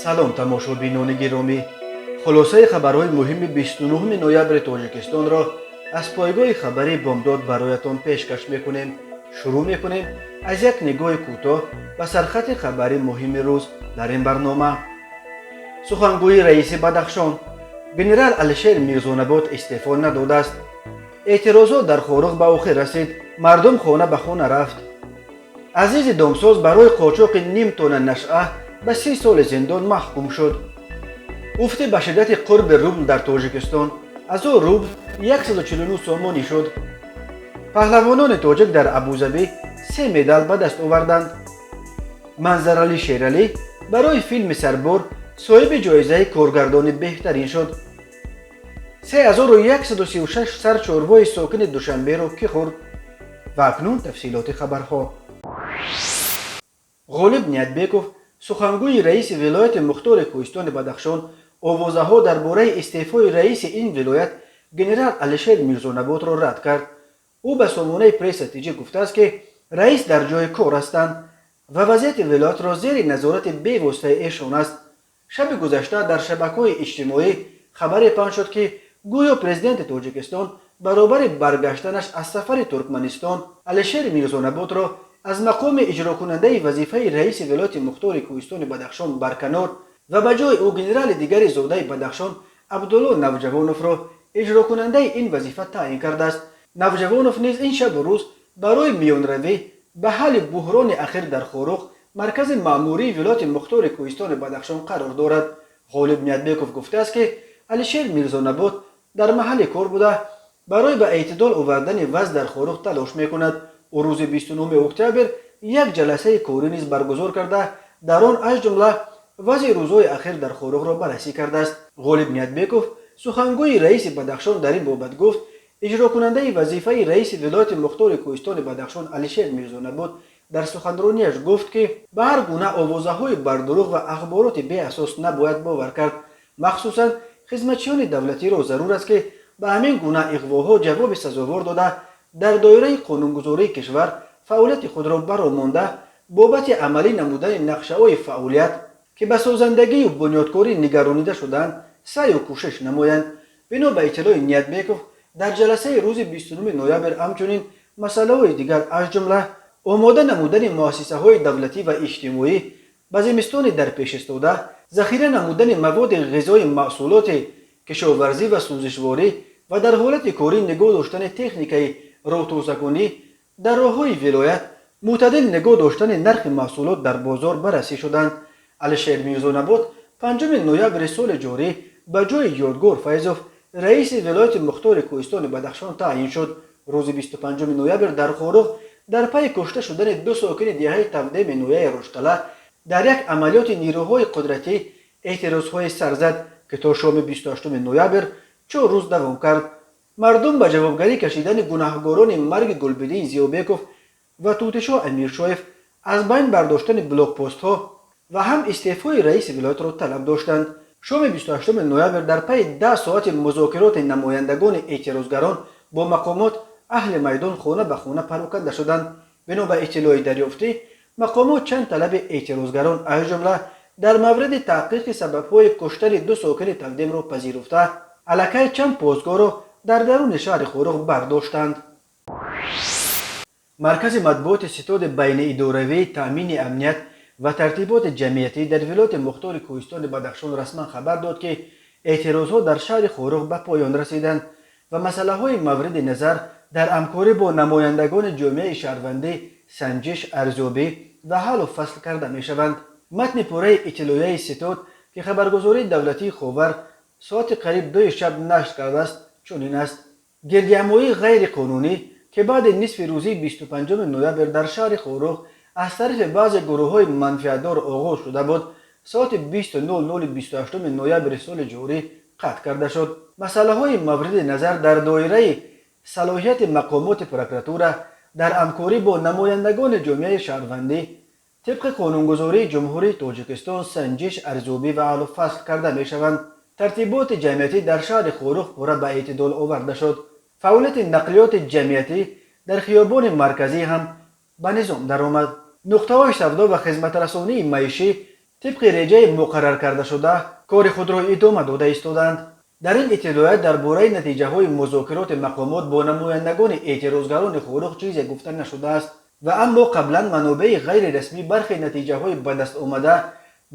салом тамошобинони гиромӣ, хулосаи хабарҳои муҳими 29 ноябри тоҷикистонро аз пойгоҳи хабари бомдод бароятон пешкаш мекунем. шурӯъ мекунем аз як нигоҳи кӯтоҳ ба сархати хабари муҳими рӯз дар ин барнома. сухангӯи раиси Бадахшон: генерал Алишер Мирзонобод истеъфо надодааст. эътирозот дар Хорух ба охир расид, мардум хона ба хона рафт. азизи домсоз барои қочоқи ним тонна нашъа ба 30 соли зиндон маҳкум шуд. уфти ба шиддати қурби рубл дар Тоҷикистон аз он рубл 149 сомонӣ шуд. паҳлавонони тоҷик дар Абузаби 3 медал ба даст оварданд. Манзарали Шералӣ барои филми Сарбор соҳиби ҷоизаи коргардони беҳтарин шуд. 3136 сарчорвои сокини Душанберо ки хӯрд. ва акнун тафсилоти хабарҳо. ғолиб Ниятбеков, сухангӯи раиси вилояти Мухтори Кӯҳистони Бадахшон, овозаҳо дар бораи истеъфои раиси ин вилоят генерал Алишер Мирзонободро рад кард. ӯ ба сомонаи пресс-тиҷӣ гуфтааст, ки раис дар ҷои кор ҳастанд ва вазъияти вилоятро зери назорати бевоситаи эшон аст. шаби гузашта дар шабакаҳои иҷтимоӣ хабаре паҳн шуд, ки гӯё президенти Тоҷикистон баробари баргаштанаш аз сафари Туркманистон Алишер Мирзонободро аз мақоми иҷрокунандаи вазифаи раиси вилояти Мухтори Кӯҳистони Бадахшон барканор ва ба ҷои ӯ генерали дигари зодаи Бадахшон Абдулло Навҷавоновро иҷрокунандаи ин вазифа таъин кардааст. Навҷавонов низ ин шабу рӯз барои миёнаравӣ ба ҳалли буҳрони ахир дар Хорух маркази маъмурии вилояти Мухтори Кӯҳистони Бадахшон қарор дорад. ғолиб Ниятбеков гуфтааст, ки Алишер Мирзонобод дар маҳалли кор буда барои ба эътидол овардани вазъ дар Хорух талош мекунад. ӯ рӯзи 29 октябр як ҷаласаи корӣ низ баргузор карда, дар он аз ҷумла вазъи рӯзҳои ахир дар Хорухро баррасӣ кардааст. ғолиб Ниятбеков, сухангӯи раиси Бадахшон, дар ин бобат гуфт: иҷрокунандаи вазифаи раиси вилояти Мухтори Кӯҳистони Бадахшон Алишер Мирзонобод дар суханрониаш гуфт, ки ба ҳар гуна овозаҳои бардурӯғ ва ахбороти беасос набояд бовар кард. махсусан хизматчиёни давлатиро зарур аст, ки ба ҳамин гуна иғвоҳо ҷавоби сазовор дода, дар доираи қонунгузории кишвар фаъолияти худро баромонда, бобати амалӣ намудани нақшаҳои фаъолият, ки ба созандагию бунёдкорӣ нигаронида шуданд, саъю кӯшиш намоянд. бино ба иттилои Ниятбеков, дар ҷаласаи рӯзи 29 ноябр ҳамчунин масъалаҳои дигар, аз ҷумла омода намудани муассисаҳои давлатӣ ва иҷтимоӣ ба зимистони дар пешистода, захира намудани маводи ғизои маҳсулоти кишоварзӣ ва сӯзишворӣ ва дар ҳолати корӣ нигоҳ доштани техникаи роҳтозакунӣ дар роҳҳои вилоят, мӯътадил нигоҳ доштани нархи маҳсулот дар бозор баррасӣ шуданд. Алишер Мирзонобод 5 ноябри соли ҷорӣ ба ҷои Ёдгор Файзов раиси вилояти Мухтори Кӯҳистони Бадахшон таъин шуд. рӯзи 25 ноябр дар Хорух дар пайи кушта шудани 2 сокини диҳаи Тавдеми ноҳияи Рӯштала дар як амалиёти нирӯҳои қудратӣ эътирозҳои сар зад, ки то шоми 28 ноябр 4 рӯз давом кард. мардум ба ҷавобгарӣ кашидани гунаҳгорони марги Гулбидин Зиёбеков ва Тутишоҳ Амиршоев аз байн бардоштани блокпостҳо ва ҳам истеъфои раиси вилоятро талаб доштанд. шоми 28 ноябр дар пайи 10 соати музокироти намояндагони эътирозгарон бо мақомот аҳли майдон хона ба хона пароканда шуданд. бино ба иттилои дарёфтӣ, мақомот чанд талаби эътирозгарон, аз ҷумла дар мавриди таҳқиқи сабабҳои куштани 2 сокини Тавдемро пазируфта, аллакай чанд постгоҳро дар даруни шаҳри Хорух бардоштанд. маркази матбуоти ситоди байниидоравии таъмини амният ва тартиботи ҷамъиятӣ дар вилояти Мухтори Кӯҳистони Бадахшон расман хабар дод, ки эътирозҳо дар шаҳри Хорух ба поён расиданд ва масъалаҳои мавриди назар дар ҳамкорӣ бо намояндагони ҷомеаи шаҳрвандӣ санҷиш, арзёбӣ ва ҳаллу фасл карда мешаванд. матни пурраи иттилоияи ситод, ки хабаргузории давлатии Ховар соати қариб 2 шаб нашр кардааст, чунин аст: гирдиҳамоии ғайриқонунӣ, ки баъди нисфи рӯзии 25 ноябр дар шаҳри Хорух аз тарафи баъзе гурӯҳҳои манфиатдор оғоз шуда буд, соати 20:00 28 ноябри соли ҷорӣ қатъ карда шуд. масъалаҳои мавриди назар дар доираи салоҳияти мақомоти прокуратура дар ҳамкорӣ бо намояндагони ҷомеаи шаҳрвандӣ тибқи қонунгузории ҷумҳурии Тоҷикистон санҷиш, арзёбӣ ва ҳаллу фасл карда мешаванд. тартиботи ҷамъиятӣ дар шаҳри Хорух пурра ба эътидол оварда шуд. фаъолияти нақлиёти ҷамъиятӣ дар хиёбони марказӣ ҳам ба низом даромад. нуқтаҳои савдо ва хизматрасонии маишӣ طبق رجای مقرر کرده شده کار خود را ادامه داده ایستادند. در این اطلاعیت درباره نتیجه های مذاکرات مقامات با نمایندگان اعتراضگران خورخ چیزی گفته نشده است و اما قبلا منابع غیر رسمی برخی نتیجه های به دست آمده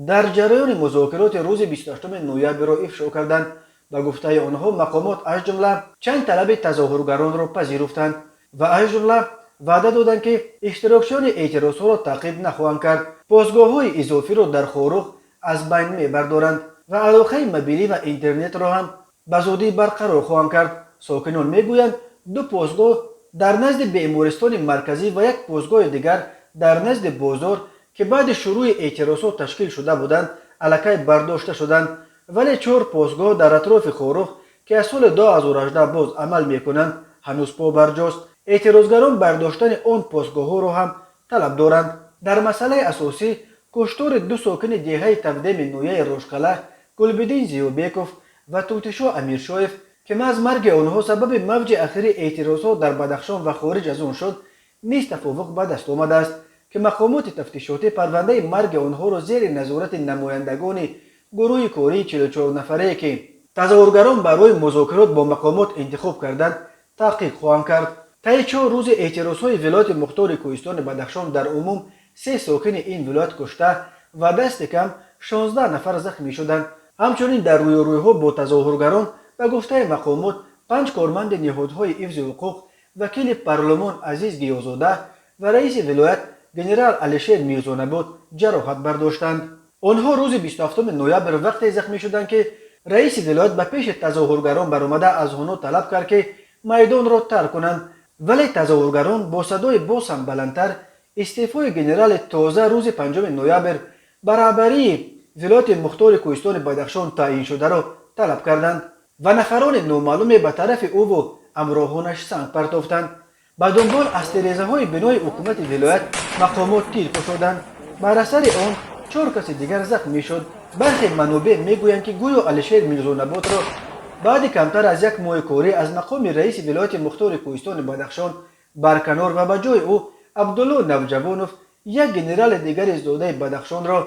در جریان مذاکرات روز 28 نوامبر را افشا کردند. به گفته آنها مقامات از جمله چند طلب تظاهرگران را پذیرفتند و از جمله وعده دادند که اشتراکچیان اعتراضها را تعقیب نخواهند کرد، پاسگاه‌های اضافی را در خورخ از بین میبردارند و علاقه موبیلی و اینترنت را هم به زودی برقرار خواهند کرد. ساکنان میگویند دو پاسگاه در نزد بیمارستان مرکزی و یک پاسگاه دیگر در نزد بازار که بعد شروع اعتراضات تشکیل شده بودند الکی برداشته شدند، ولی 4 پاسگاه در اطراف خورخ که از سال 2018 باز عمل میکنند هنوز پا برجاست. اعتراضگران برداشتن آن پاسگاه ها را هم طلب دارند. در مسئله اساسی کشتار 2 ساکن دیهه تقدیم نویه روشقله گلبدین زیوبیکوف و توتیشا امیرشایف که از مرگ آنها سبب موج اخیر اعتراضات در بدخشان و خارج از آن شد نیز توافق به دست آمده است که مقامات تفتیشاتی پرونده مرگ آنها را زیر نظارت نمایندگان گروه کاری 44 نفره که تظاهرگران برای مذاکرات با مقامات انتخاب کردند تحقیق خواهند کرد. طی 4 روز اعتراضهای ولایت مختار کوهستان بدخشان در عموم 3 ساکن این ولایت کشته و دست کم 16 نفر زخمی شدند. همچنین در رویارویی‌ها با تظاهرگران به گفته مقامات 5 کارمند نهادهای حفظ حقوق، وکیل پارلمان عزیز گیازاده و رئیس ولایت گنرال علیشیر میرزانباد جراحت برداشتند. آنها روز 27 نوامبر وقتی زخمی شدند که رئیس ولایت به پیش تظاهرگران برآمده از آنها طلب کرد که میدان را ترک کنند، ولی تظاهرگران با صدای باز هم بلندتر استعفای گنرال تازه روز 5 نوامبر برابری ولایت مختار کوهستان بدخشان تعیین شده را طلب کردند و نفران نامعلوم به طرف او و همراهانش سنگ پرتافتند. به دنبال از تیره‌های بنای حکومت ولایت مقامات تیر گشودند. بر اثر آن 4 کس دیگر زخمی شد. برخی منابع میگویند که گویا علیشیر میرزانباد را بعد کمتر از 1 ماه کاری از مقام رئیس ولایت مختار کوهستان بدخشان برکنار و به جای او عبدالله نوجوانوف یک گنرال دیگر زاده بدخشان را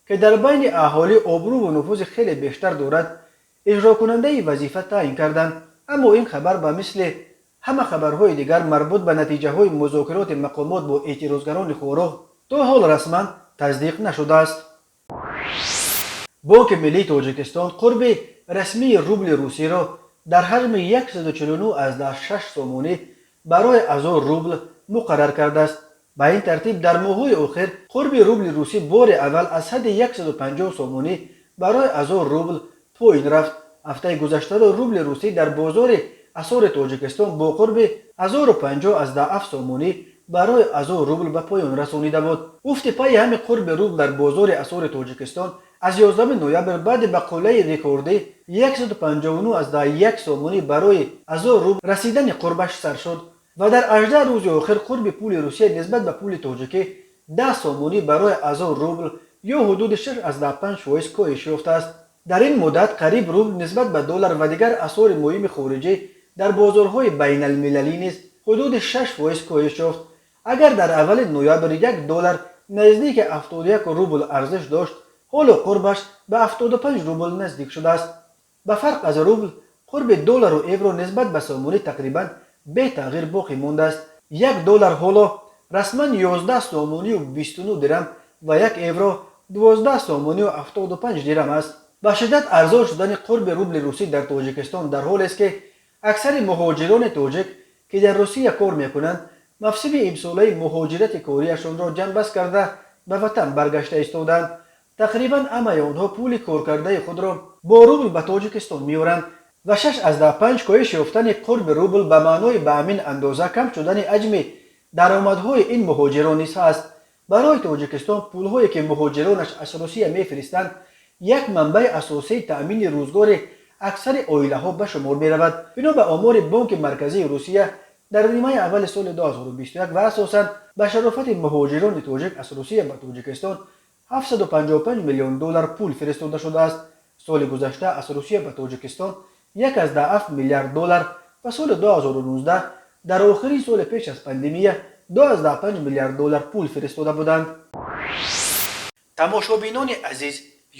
که در بین اهالی آبرو و نفوذ خیلی بیشتر دارد اجرا کننده وظیفه تعیین کردند. اما این خبر به مثل همه خبرهای دیگر مربوط به نتیجه های مذاکرات مقامات با اعتراضگران خورخ تا حال رسما تصدیق نشده است. بانک ملی تاجیکستان قرب رسمی روبل روسی را در حجم 149.6 سومونی برای 1000 روبل مقرر کرده است. به این ترتیب در ماه‌های اخیر قرب روبل روسی بار اول از حد 150 سومونی برای 1000 روبل پایین رفت. هفته گذشته روبل روسی در بازار اسعار تاجیکستان با قرب 1050 از ضعف سومونی برای 1000 روبل به پایان رسانیده بود. افت پای همین قرب روبل در بازار اسعار تاجیکستان از 11 نوامبر بعد به قله رکوردی 159.1 سومونی برای 1000 روبل رسیدن قربش سر شد و در 18 روز آخر قرب پول روسیه نسبت به پول تاجیکی 10 سومونی برای 1000 روبل یا حدود 6.5% کاهش یافته است. در این مدت قریب روبل نسبت به دلار و دیگر اسعار مهم خارجی در بازارهای بین المللی نیز حدود 6% کاهش یافت. اگر در اول نوامبر 1 دلار نزدیک 71 روبل ارزش داشت، حالا قربش به 75 روبل نزدیک شده است. به فرق از روبل، قرب دلار و یورو نسبت به سومونی تقریبا به تغییر باقی مانده است. 1 دلار حالا رسما 11 سومونی و 29 درم و 1 یورو 12 سومونی و 75 درم است. به شدت ارزان شدن قرب روبل روسی در تاجیکستان در حالی است که اکثر مهاجران تاجیک که در روسیه کار میکنند موسم امساله مهاجرت کاریشان را جنبش کرده به وطن برگشته ایستادند. تقریبا همه آنها پول کار کرده خود را با روبل به تاجیکستان میارند و 6.5 کاهش یافتن قرب روبل به معنای به همین اندازه کم شدن حجم درآمدهای این مهاجران نیز است. برای تاجیکستان پولهایی که مهاجرانش از روسیه میفرستند یک منبع اساسی تأمین روزگار اکثر عائله‌ها به شمار می‌رود. بنا به آمار بانک مرکزی روسیه در نیمه اول سال 2021 و اساساً به شرافت مهاجران تاجیک از روسیه به تاجیکستان 755 میلیون دلار پول فرستاده شده است. سال گذشته از روسیه به تاجیکستان 1.7 میلیارد دلار و سال 2019 در آخرین سال پیش از پاندمی 2.5 میلیارد دلار پول فرستاده بودند. тамошобинони азиз,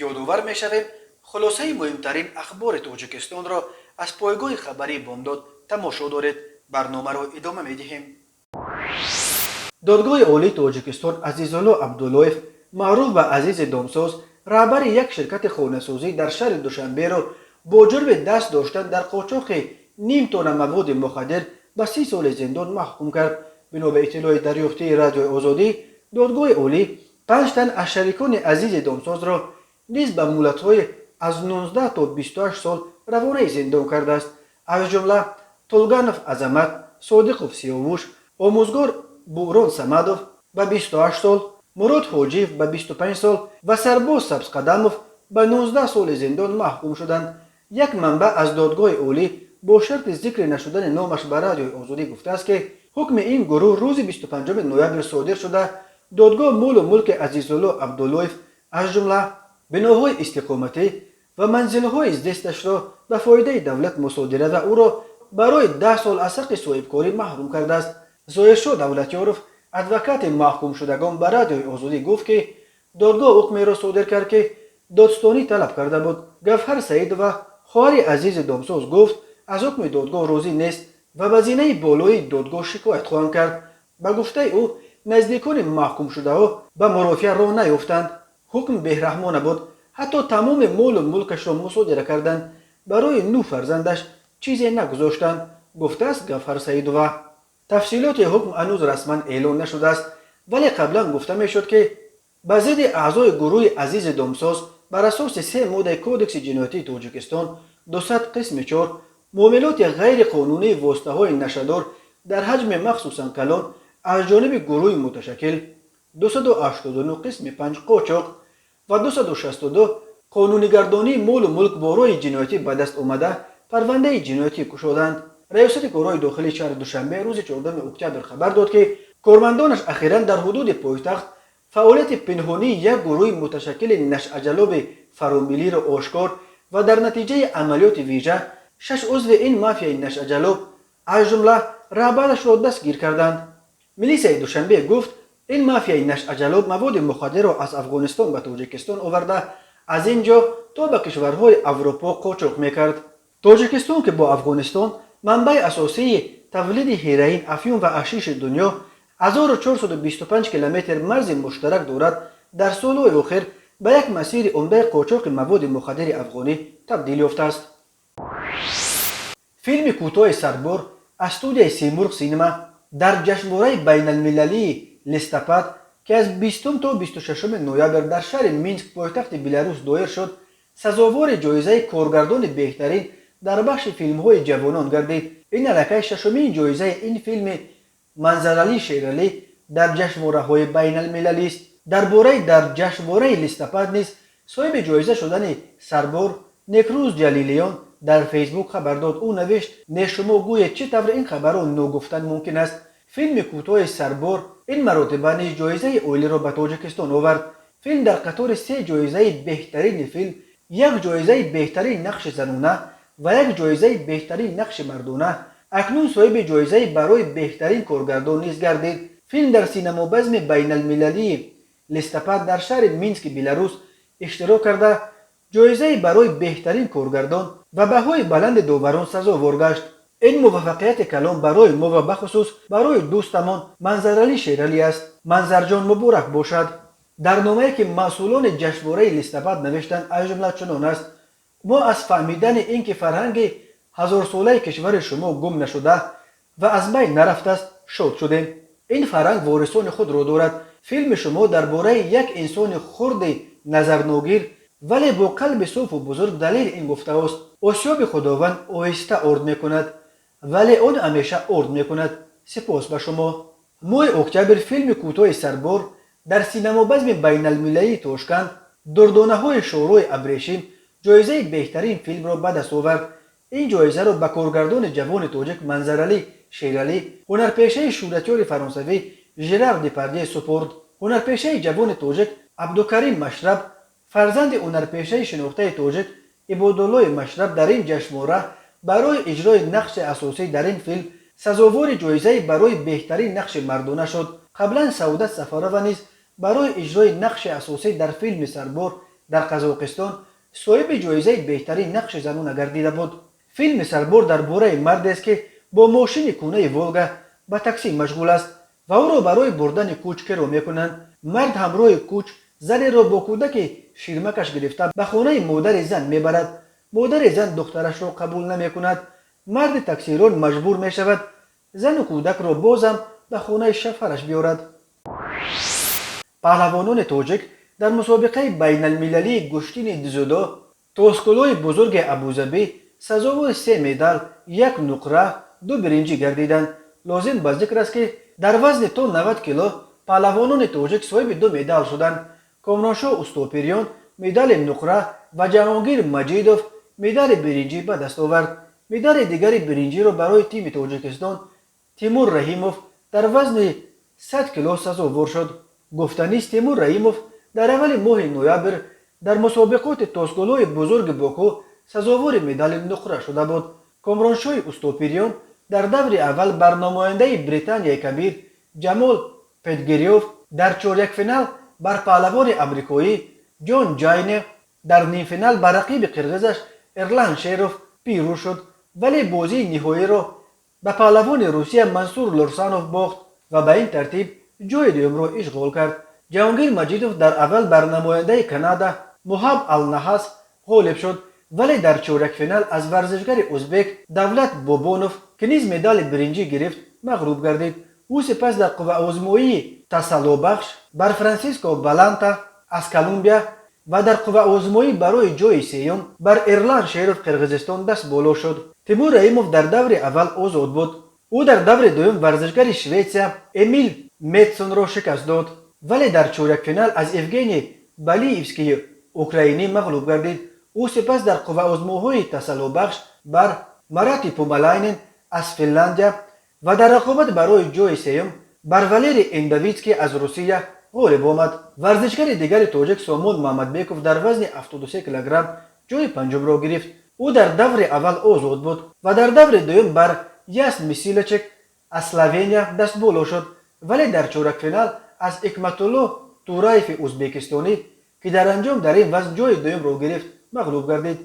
ёдовар мешавем خلاصه مهمترین اخبار تاجیکستان را از پایگاه خبری بامداد تماشا دارید. برنامه را ادامه می‌دهیم. دادگاه عالی تاجیکستان عزیزالله عبداللهیف معروف به عزیز دامساز رهبر یک شرکت خانه‌سازی در شهر دوشنبه را با جرم دست داشتن در قاچاق نیم تن مواد مخدر به 30 سال زندان محکوم کرد. بنا به اطلاع دریافتی رادیو آزادی، دادگاه عالی 5 تن از شریکان عزیز دامساز را نیز به مهلت‌های از 19 تا 28 سال روانه زندان کرده است. از جمله طلگانف عظمت، صادقوف سیاوش، آموزگار بوران سمدوف به 28 سال، مراد حاجیف به 25 سال و سرباز سبز قدموف به 19 سال زندان محکوم شدند. یک منبع از دادگاه عالی با شرط ذکر نشدن نامش به رادیو آزادی گفته است که حکم این گروه روز 25 نوامبر صادر شده. دادگاه مال و ملک عزیزالله عبداللهیف از جمله بناهای استقامتی و منزل‌های زیستش را به فایده دولت مصادره و او را برای 10 سال از حق صاحبکاری محروم کرده است. ظاهرشاه دولتیاروف، ادوکات محکوم شدگان به رادیو آزادی گفت که دادگاه حکمی را صادر کرد که دادستانی طلب کرده بود. گوهر سعید و خواهر عزیز دامساز گفت از حکم دادگاه راضی نیست و به زینه بالای دادگاه شکایت خواهند کرد. به گفته او نزدیکان محکوم شده ها به مرافعه راه نیفتند. حکم بی‌رحمانه بود. حتی تمام مال و ملکش را مصادره کردند. برای 9 فرزندش چیزی نگذاشتند، گفته است گوهر سعیدووا. تفصیلات حکم هنوز رسما اعلان نشده است، ولی قبلا گفته میشد که به ضد اعضای گروه عزیز دامساز بر اساس 3 ماده کودکس جنایتی تاجیکستان 200 قسم 4 معاملات غیر قانونی واسطه‌های نشدار در حجم مخصوصا کلان از جانب گروه متشکل 289 قسم 5 قاچاق و 262 قانونیگردانی مال و ملک بارای جنایتی به دست آمده پرونده جنایتی گشودند. ریاست کارهای داخلی شهر دوشنبه روز 14 اکتبر خبر داد که کارمندانش اخیراً در حدود پایتخت فعالیت پنهانی یک گروه متشکل نشعجلاب فراملی را آشکار و در نتیجه عملیات ویژه 6 عضو این مافیای نشعجلاب از جمله رهبرش را دستگیر کردند. میلیسای دوشنبه گفت این مافیای نشعجلاب مواد مخدر را از افغانستان به تاجیکستان آورده از اینجا تا به کشورهای اروپا قاچاق میکرد. تاجیکستان که با افغانستان منبع اساسی تولید هیروئین، افیون و حشیش دنیا 1425 کیلومتر مرز مشترک دارد، در سالهای اخیر به یک مسیر عمده قاچاق مواد مخدر افغانی تبدیل یافته است. فیلم کوتاه سربور از استودیوی سیمرغ سینما در جشنواره بین المللی لیستاپاد که از 20 تا 26 نوامبر در شهر مینسک پایتخت بلاروس دایر شد، سزاوار جایزه کارگردان بهترین در بخش فیلم‌های جوانان گردید. این الکی 6مین جایزه این فیلم منظرعلی شیرعلی در جشنواره‌های بین المللی است. در جشنواره لیستاپاد نیز صاحب جایزه شدن سربور نیکروز جلیلیان در فیسبوک خبر داد. او نوشت نه شما گویید چطور این خبر را نگفتن ممکن است. فیلم کوتاه سربور این مرتبه نیز جایزه اویلی را به تاجیکستان آورد. فیلم در قطار 3 جایزه بهترین فیلم، 1 جایزه بهترین نقش زنانه و 1 جایزه بهترین نقش مردانه اکنون صاحب جایزه برای بهترین کارگردان نیز گردید. فیلم در سینما بزم بین المللی لیستاپاد در شهر مینسک بلاروس اشتراک کرده جایزه برای بهترین کارگردان و بهای بلند داوران سزاوار گشت. این موفقیت کلان برای ما و بخصوص برای دوستمان منظرعلی شیرعلی است. منظر جان مبارک باشد. در نامه‌ای که مسئولان جشنواره لیستاپاد نوشتند از جمله چنان است: ما از فهمیدن اینکه فرهنگ هزار ساله کشور شما گم نشده و از بین نرفته است شاد شدیم. این فرهنگ وارثان خود را دارد. فیلم شما درباره یک انسان خرد نظرناگیر ولی با قلب صاف و بزرگ دلیل این گفته است: آسیاب خداوند آهسته ارد میکند ولی آن همیشه ارد میکند. سپاس به شما. ماه اکتبر فیلم کوتاه سربور در سینما بزم بین المللی تاشکند دردانه‌های شورای ابریشم جایزه بهترین فیلم را به دست آورد. این جایزه را به کارگردان جوان تاجیک منظرعلی شیرعلی، هنرپیشه شهرتیار فرانسوی ژرار دپاردیه سپرد. هنرپیشه جوان تاجیک عبدالکریم مشرب، فرزند هنرپیشه شناخته تاجیک عبادالله مشرب، در این جشنواره برای اجرای نقش اساسی در این فیلم سزاوار جایزه برای بهترین نقش مردانه شد. قبلا سعادت سفارова نیز برای اجرای نقش اساسی در فیلم سربور در قزاقستان صاحب جایزه بهترین نقش زنان گردیده بود. فیلم سربور درباره مردی است که با ماشین کونه ولگا به تاکسی مشغول است و او را برای بردن کوچ کرو میکنند. مرد همراه کوچ زنی را با کودک شیرمکش گرفته به خانه مادر زن میبرد. مادر زن دخترش را قبول نمیکند. مرد تاکسیران مجبور می شود زن و کودک را بازم به خانه شوهرش بیارد. پهلوانان تاجیک در مسابقه بین المللی گشتین دیزودو توسکولوی بزرگ ابوظبی سزاوار 3 مدال، 1 نقره، 2 برنجی گردیدند. لازم به ذکر است که در وزن تا 90 کیلو پهلوانان تاجیک صاحب 2 مدال شدند. کامرانشاه استوپریان مدال نقره و جهانگیر مجیدوف مدال برنجی به دست آورد. مدال دیگری برنجی را برای تیم تاجیکستان تیمور رحیموف در وزن 100 کیلو سزاوار شد. گفتنی است تیمور رحیموف در اول ماه نوامبر در مسابقات توسکولوی بزرگ باکو سزاوار مدال نقره شده بود. کامرانشاه استوپریان در دور اول بر نماینده بریتانیای کبیر جمال پدگیریوف در چهارک فینال بر پهلوان امریکایی جان جاینه در نیم فینال بر رقیب قرغیزش ارلان شیروف پیروز شد، ولی بازی نهایی را به پهلوان روسیه منصور لورسانوف باخت و به این ترتیب جای دوم را اشغال کرد. جهانگیر مجیدوف در اول بر نماینده کانادا محب النحاس غالب شد، ولی در چهارک فینال از ورزشگر ازبک دولت بوبونوف که نیز مدال برنجی گرفت مغلوب گردید. او سپس در قوه آزمایی تسلوبخش بر فرانسیسکو بالانتا از کلمبیا و در قوه آزمایی برای جای سیوم بر ارلان شیروف قرغیزستان دست بالا شد. تیمور رحیموف در دور اول آزاد بود. او در دور دوم ورزشگر شویتسیا امیل میتسون را شکست داد، ولی در چهارک فینال از evgeniy بالییفسکی اوکراینی مغلوب گردید. او سپس در قوه آزمایی‌های تسلوبخش بر ماراتی پومالاینن از فنلاندیا و در رقابت برای جای سیوم بر والری اندویتسکی از روسیه غالب آمد. ورزشگر دیگر تاجیک سامون محمدبیکوف در وزن 73 کیلوگرم جای پنجم را گرفت. او در دور اول آزاد بود و در دور دوم بر یاسن میسیلچک از اسلوونیا دست بالا شد، ولی در چهارک فینال از اکماتولو تورایف ازبکستانی که در انجام در این وزن جای دوم را گرفت مغلوب گردید.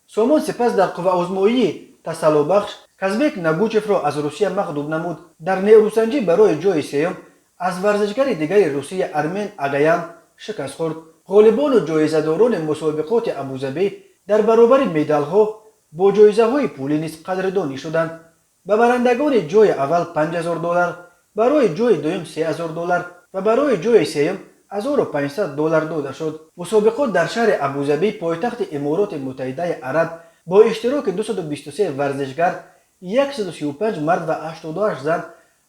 سامون سپس در قوه آزمایی تسلوبخش کازبک نگوچف را از روسیه مغلوب نمود. در نیروسنجی برای جای سیوم از ورزشگر دیگر روسیه ارمن اگایان شکست خورد. غالبان و جایزه‌داران مسابقات ابوظبی در برابر مدال‌ها با جایزه‌های پولی نیز قدردانی شدند. به برندگان جای اول $5000، برای جای دوم $3000 و برای جای سوم $1500 داده شد. مسابقات در شهر ابوظبی پایتخت امارات متحده عرب با اشتراک 223 ورزشگر، 135 مرد و 88 زن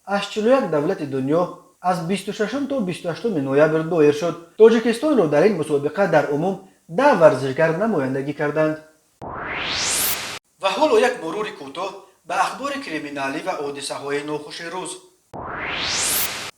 از 41 دولت دنیا از 26 تا 28 نوامبر دایر شد. تاجیکستان را در این مسابقه در عموم 10 ورزشگر نمایندگی کردند. و حالا یک مرور کوتاه به اخبار کریمینالی و حادثه‌های ناخوش روز.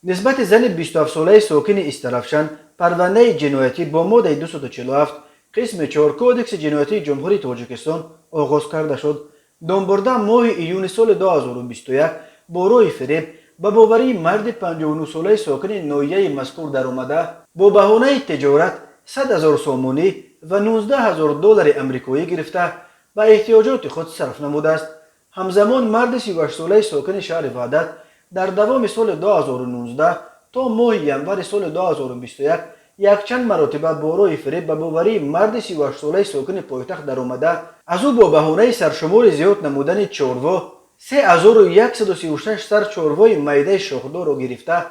نسبت زن 27 ساله ساکن استرافشان پرونده جنایتی با ماده 247 قسم 4 کودکس جنایتی جمهوری تاجیکستان آغاز کرده شد. دامبرده ماه ایون سال 2021 با روی فریب به باوری مرد 59 ساله ساکن ناحیه مذکور در آمده با بهانه تجارت 100,000 سومانی و $19,000 امریکایی گرفته به احتیاجات خود صرف نموده است. همزمان مرد 38 ساله ساکن شهر وحدت در دوام سال 2019 تا ماه ینور سال 2021 یک چند مرتبه با روی فریب به باوری مرد 38 ساله ساکن پایتخت در آمده از او با بهانه سرشمار زیاد نمودن چاروا 3136 سر چاروای میده شاخدار را گرفته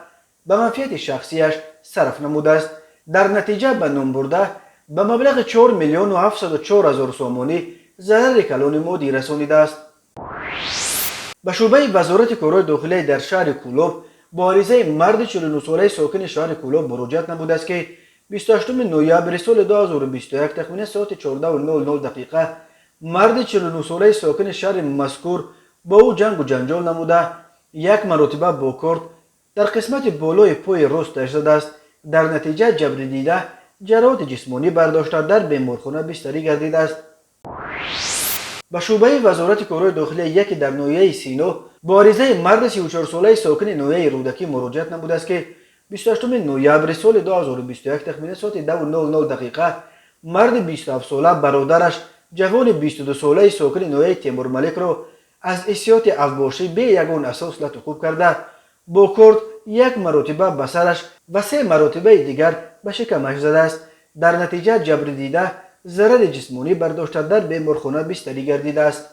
به منفعت شخصیش صرف نموده است. در نتیجه به نام برده به مبلغ 4,704,000 سومانی ضرر کلان مادی رسانیده است. به شعبه وزارت کارهای داخلی در شهر کولوب با عریضه مرد 49 ساله ساکن شهر کولوب مراجعت نموده است که 28 نوامبر سال 2021 تخمین ساعت 14:00 مرد 49 ساله ساکن شهر مذکور با او جنگ و جنجال نموده یک مرتبه با کارت در قسمت بالای پای راستش زده است. در نتیجه جبر دیده جراحات جسمانی برداشته در بیمارخانه بستری گردیده است. به شعبه وزارت کارهای داخلی یکی در ناحیه سینو با عریضه مرد 34 ساله ساکن ناحیه رودکی مراجعت نموده است که 28 نوامبر سال 2021 تخمین ساعت 2:00 دقیقه مرد 27 ساله برادرش جوان 22 ساله ساکن ناحیه تیمور ملک را از احسیات افباشی به یگان اساس لطخوب کرده با کرد یک مرتبه به سرش و 3 مرتبه دیگر به شکمش زده است. در نتیجه جبر دیده ضرر جسمانی برداشته در بیمارخانه بستری گردیده است.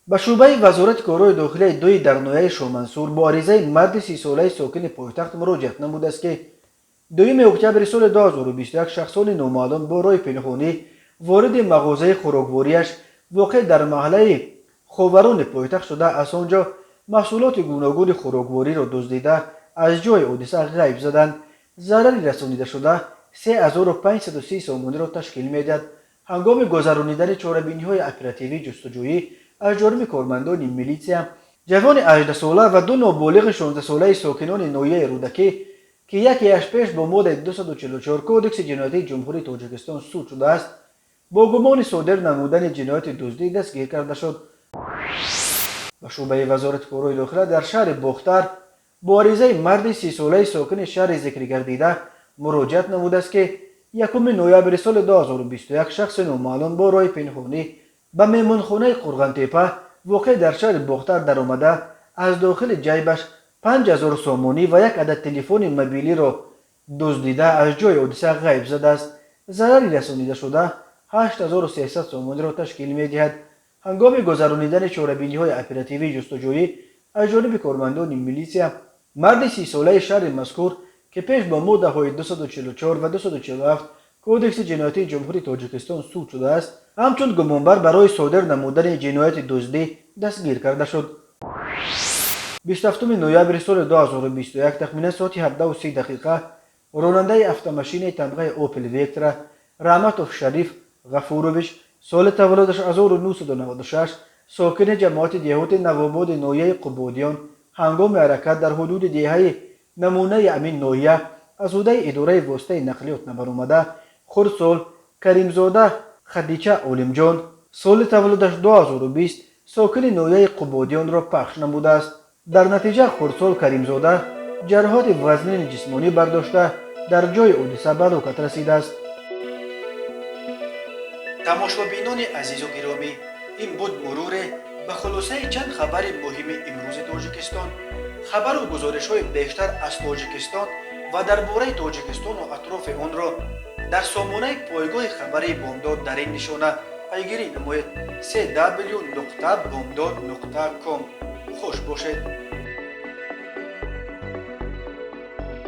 به شعبه وزارت کارهای داخلی دوی در ناحیه شامنصور با عریضه مرد 30 ساله ساکن پایتخت مراجعت نموده است که 2 اکتبر سال 2021 شخصان نامعلوم با راه پنهانی وارد مغازه خوراکواریش واقع در محله خاوران پایتخت شده از آنجا محصولات گوناگون خوراکواری را دزدیده از جای حادثه غیب زدند. ضرری رسانیده شده 3530 سامانی را تشکیل می‌دهد. هنگام گذرانیدن چاره‌بینی‌های اپراتیوی جستجویی از جانب کارمندان میلیسیا جوان 18 ساله و 2 نابالغ 16 ساله ساکنان ناحیه رودکی که یکیش پیش با ماده 244 کودکس جنایتی جمهوری تاجیکستان سود شده است با گمان صادر نمودن جنایت دزدی دستگیر کرده شد. و شعبه وزارت کارهای داخلی در شهر باختر با عریضه مرد 30 ساله ساکن شهر ذکر گردیده مراجعت نموده است که 1 نوامبر سال 2021 شخص نامعلوم با راه پنهانی به مهمانخانه قرغن‌تپه واقع در شهر باختر در آمده از داخل جیبش 5000 سامانی و یک عدد تلفن موبیلی را دزدیده از جای حادثه غیب زده است. ضرری رسانیده شده 8300 سامانی را تشکیل می‌دهد. هنگام گذرانیدن چاره‌بینی‌های اپراتیوی جستجویی از جانب کارمندان میلیسیا مرد 30 ساله شهر مذکور که پیش با ماده‌های 244 و 247 کودکس جنایتی جمهوری تاجیکستان سود شده است همچون گمانبر برای صادر نمودن جنایت دزدی دستگیر کرده شد. 27 نوامبر سال 2021 تخمین ساعت 17:30 دقیقه راننده اتومبیل تمغه اوپل ویکترا رحمتوف شریف غفوروویچ سال تولدش 1996 ساکن جماعت دیهات نوآباد ناحیه قبادیان هنگام حرکت در حدود دهه نمونه امین ناحیه از عهده اداره واسطه نقلیات نبرآمده خردسال کریمزاده خدیجه عالمجان سال تولدش 2020 ساکن ناحیه قبادیان را پخش نموده است. در نتیجه خردسال کریمزاده جراحات وزنین جسمانی برداشته در جای حادثه به هلاکت رسیده است. تماشابینان عزیز و گرامی، این بود مرور به خلاصه چند خبر مهم امروز تاجیکستان. خبر و گزارش‌های بیشتر از تاجیکستان و درباره تاجیکستان و اطراف آن را در سامانه پایگاه خبری بامداد در این نشانه پیگیری نمایید: www.bamdad.com. خوش باشید.